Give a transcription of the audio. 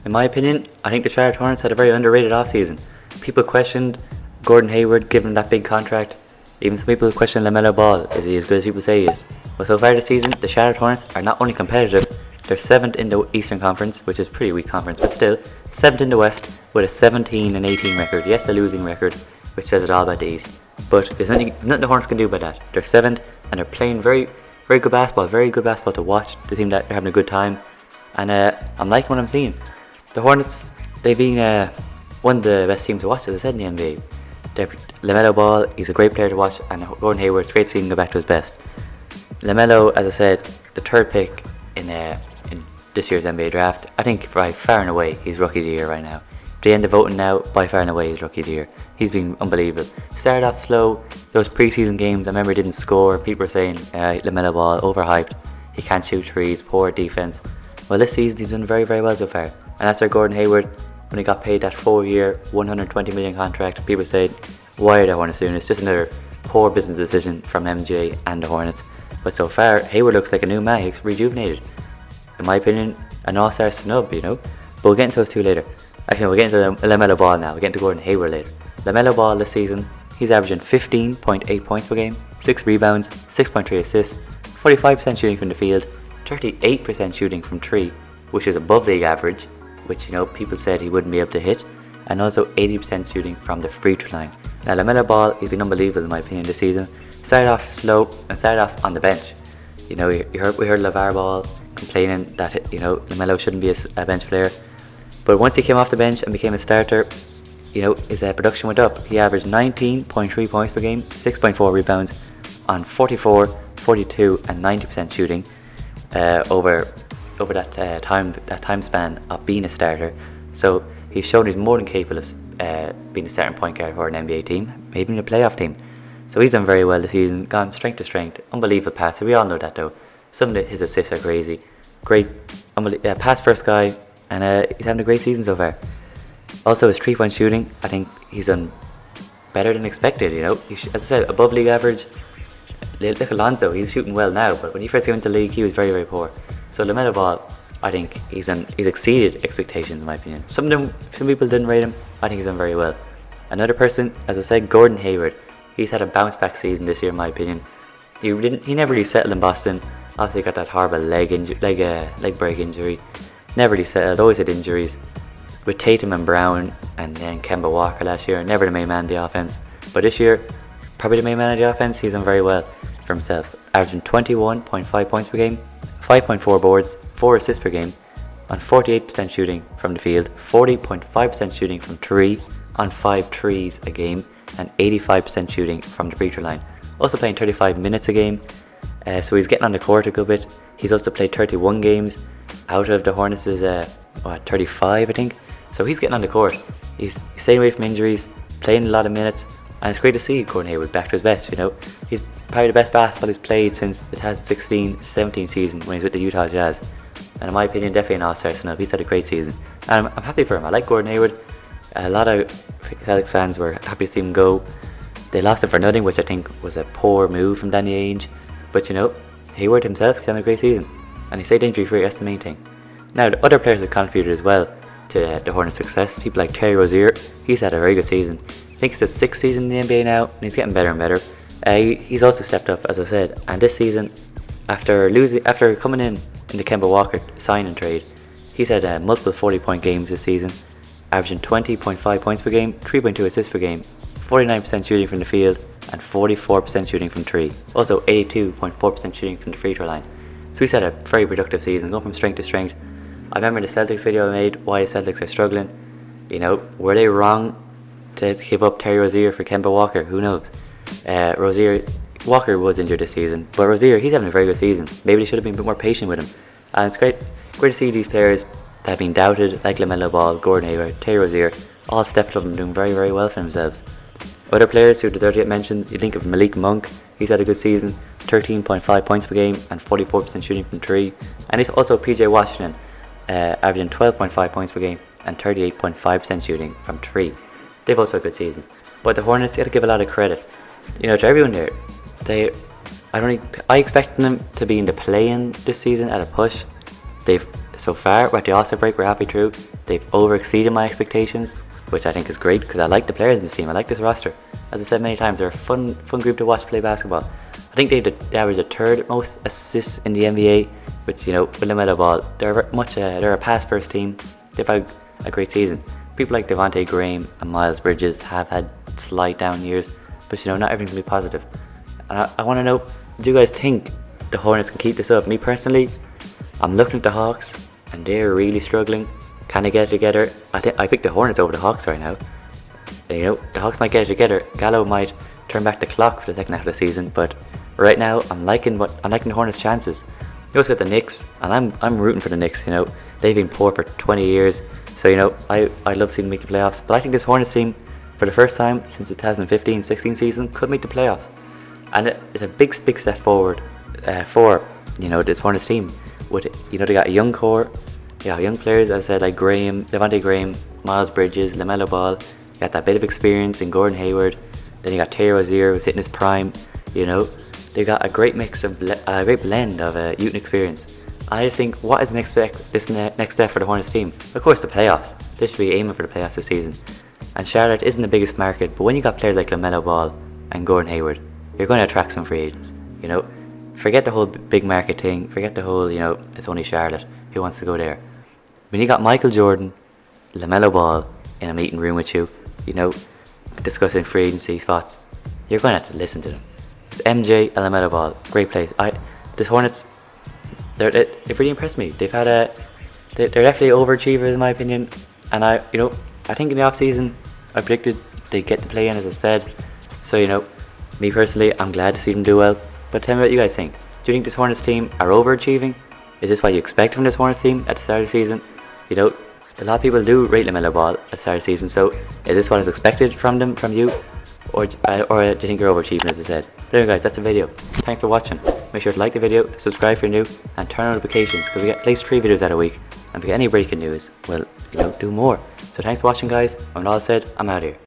In my opinion, I think the Charlotte Hornets had a very underrated offseason. People questioned Gordon Hayward given that big contract. Even some people questioned Lamelo Ball. Is he as good as people say he is? But so far this season, the Charlotte Hornets are not only competitive, they're 7th in the Eastern Conference, which is a pretty weak conference, but still 7th in the West with a 17-18 record. Yes, a losing record, which says it all about the East. But there's nothing the Hornets can do about that. They're 7th and they're playing very good basketball to watch. The team that they're having a good time, and I'm liking what I'm seeing. The Hornets, they've been one of the best teams to watch, as I said, in the NBA. Lamelo Ball, he's a great player to watch, and Gordon Hayward, it's great seeing him go back to his best. Lamelo, as I said, the 3rd pick in this year's NBA draft. I think by far and away he's Rookie of the Year right now. At the end of voting now, by far and away he's Rookie of the Year. He's been unbelievable. Started off slow, those preseason games, I remember he didn't score. People were saying Lamelo Ball, overhyped, he can't shoot threes, poor defense. Well, this season he's done very well so far. And that's where Gordon Hayward, when he got paid that 4-year, $120 million contract, people said, why are the Hornets doing this? Just another poor business decision from MJ and the Hornets. But so far, Hayward looks like a new man. He's rejuvenated. In my opinion, an all-star snub, But we'll get into those two later. Actually, we'll get into Lamelo Ball now. We'll get into Gordon Hayward later. Lamelo Ball this season, he's averaging 15.8 points per game, 6 rebounds, 6.3 assists, 45% shooting from the field, 38% shooting from 3, which is above league average, which people said he wouldn't be able to hit, and also 80% shooting from the free throw line. Now Lamelo Ball, he's been unbelievable in my opinion this season. Started off slow and started off on the bench. We heard LeVar Ball complaining that Lamelo shouldn't be a bench player, but once he came off the bench and became a starter, his production went up. He averaged 19.3 points per game, 6.4 rebounds on 44, 42 and 90% shooting over that time span of being a starter. So he's shown he's more than capable of being a starting point guard for an NBA team, maybe in a playoff team. So he's done very well this season, gone strength to strength, unbelievable passer. We all know that though. Some of his assists are crazy. Great, pass first guy, and he's having a great season so far. Also his 3-point shooting, I think he's done better than expected. As I said, above league average. Look at Lonzo, he's shooting well now, but when he first came into the league, he was very poor. So Lamelo Ball, I think he's exceeded expectations in my opinion. Some people didn't rate him. I think he's done very well. Another person, as I said, Gordon Hayward. He's had a bounce back season this year in my opinion. He never really settled in Boston. Obviously got that horrible leg break injury. Never really settled, always had injuries. With Tatum and Brown and then Kemba Walker last year, never the main man of the offense. But this year, probably the main man of the offense, he's done very well for himself. Averaging 21.5 points per game, 5.4 boards, 4 assists per game, on 48% shooting from the field, 40.5% shooting from 3 on 5 threes a game, and 85% shooting from the free throw line. Also playing 35 minutes a game, so he's getting on the court a good bit. He's also played 31 games out of the Hornets' 35 I think. So he's getting on the court. He's staying away from injuries, playing a lot of minutes, and it's great to see Gordon Hayward back to his best. He's probably the best basketball he's played since the 2016-17 season when he was with the Utah Jazz. And in my opinion, definitely an all-star snub. He's had a great season, and I'm happy for him. I like Gordon Hayward. A lot of Celtics fans were happy to see him go. They lost him for nothing, which I think was a poor move from Danny Ainge. But Hayward himself, he's had a great season, and he stayed injury-free. That's the main thing. Now, the other players have contributed as well to the Hornets' success. People like Terry Rozier, he's had a very good season. I think it's his 6th season in the NBA now, and he's getting better and better. He's also stepped up, as I said, and this season, after coming in the Kemba Walker sign-in trade, he's had multiple 40-point games this season, averaging 20.5 points per game, 3.2 assists per game, 49% shooting from the field, and 44% shooting from 3. Also 82.4% shooting from the free throw line. So he's had a very productive season, going from strength to strength. I remember the Celtics video I made, why the Celtics are struggling. Were they wrong to give up Terry Rozier for Kemba Walker? Who knows? Walker was injured this season, but Rozier, he's having a very good season. Maybe they should have been a bit more patient with him. And it's great to see these players that have been doubted, like Lamelo Ball, Gordon Hayward, Terry Rozier, all stepped up and doing very well for themselves. Other players who deserve to get mentioned, you think of Malik Monk. He's had a good season, 13.5 points per game and 44% shooting from 3. And he's also PJ Washington, averaging 12.5 points per game and 38.5% shooting from 3. They've also had good seasons. But the Hornets, you got to give a lot of credit, to everyone there. I expect them to be in the play-in this season at a push. They've so far, we're at the All-Star break, we're halfway through. They've over-exceeded my expectations, which I think is great because I like the players in this team. I like this roster. As I said many times, they're a fun group to watch play basketball. I think they average the third most assists in the NBA, which, you know, with Lamelo Ball, they're a pass-first team. They've had a great season. People like Devontae Graham and Miles Bridges have had slight down years, but, you know, not everything can be positive. And I want to know, do you guys think the Hornets can keep this up? Me personally, I'm looking at the Hawks, and they're really struggling. Can they get it together? I pick the Hornets over the Hawks right now. You know, the Hawks might get it together. Gallo might turn back the clock for the second half of the season, but right now I'm liking the Hornets' chances. You also got the Knicks, and I'm rooting for the Knicks. You know, they've been poor for 20 years, so, you know, I love seeing them make the playoffs. But I think this Hornets team, for the first time since the 2015-16 season, could make the playoffs, and it's a big step forward for, you know, this Hornets team. With, you know, they got a young core, young players, as I said, like Devontae Graham, Miles Bridges, Lamelo Ball. You got that bit of experience in Gordon Hayward. Then you got Terry Rozier, who's hitting his prime. You know, they got a great mix of a great blend of youth and experience. I just think, what is the next step for the Hornets team? Of course, the playoffs. They should be aiming for the playoffs this season. And Charlotte isn't the biggest market, but when you got players like Lamelo Ball and Gordon Hayward, you're going to attract some free agents. You know, forget the whole big market thing. Forget the whole, you know, it's only Charlotte. Who wants to go there? When you got Michael Jordan, Lamelo Ball in a meeting room with you, you know, discussing free agency spots, you're going to have to listen to them. It's MJ and Lamelo Ball, great plays. This Hornets, they've really impressed me. They're definitely overachievers in my opinion, and I think in the off season I predicted they'd get to play in, as I said. So, you know, me personally, I'm glad to see them do well. But tell me what you guys think. Do you think this Hornets team are overachieving? Is this what you expect from this Hornets team at the start of the season? You know, a lot of people do rate Lamelo Ball at the start of the season, so is this what is expected from you? Or do you think you're overachieving, as I said? But anyway guys, that's the video. Thanks for watching. Make sure to like the video, subscribe if you're new, and turn on notifications, because we get at least 3 videos out a week. And if we get any breaking news, we'll, you know, do more. So thanks for watching guys. When all said, I'm out of here.